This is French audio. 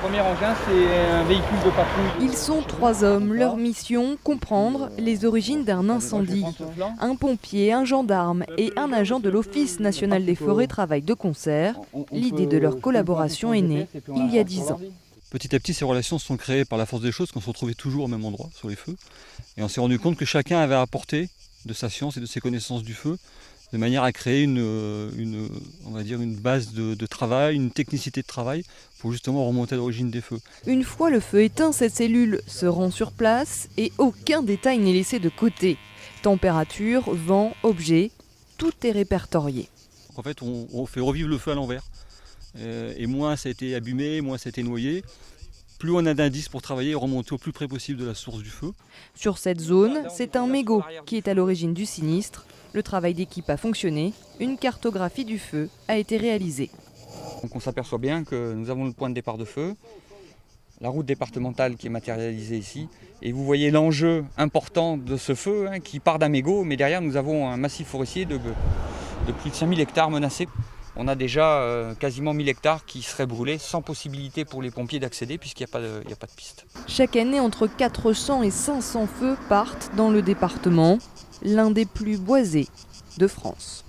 Le premier engin, c'est un véhicule de patrouille. Ils sont 3 hommes. Leur mission, comprendre les origines d'un incendie. Un pompier, un gendarme et un agent de l'Office national des forêts travaillent de concert. L'idée de leur collaboration est née il y a 10 ans. Petit à petit, ces relations se sont créées par la force des choses, qu'on se retrouvait toujours au même endroit, sur les feux. Et on s'est rendu compte que chacun avait apporté de sa science et de ses connaissances du feu, de manière à créer on va dire une base de travail, une technicité de travail, pour justement remonter à l'origine des feux. Une fois le feu éteint, cette cellule se rend sur place et aucun détail n'est laissé de côté. Température, vent, objets, tout est répertorié. En fait, on fait revivre le feu à l'envers. Et moins ça a été abîmé, moins ça a été noyé, plus on a d'indices pour travailler et remonter au plus près possible de la source du feu. Sur cette zone, c'est un mégot qui est à l'origine du sinistre. Le travail d'équipe a fonctionné, une cartographie du feu a été réalisée. Donc on s'aperçoit bien que nous avons le point de départ de feu, la route départementale qui est matérialisée ici, et vous voyez l'enjeu important de ce feu qui part d'un mégot, mais derrière nous avons un massif forestier de plus de 5000 hectares menacés. On a déjà quasiment 1000 hectares qui seraient brûlés sans possibilité pour les pompiers d'accéder puisqu'il n'y a pas de piste. Chaque année, entre 400 et 500 feux partent dans le département, l'un des plus boisés de France.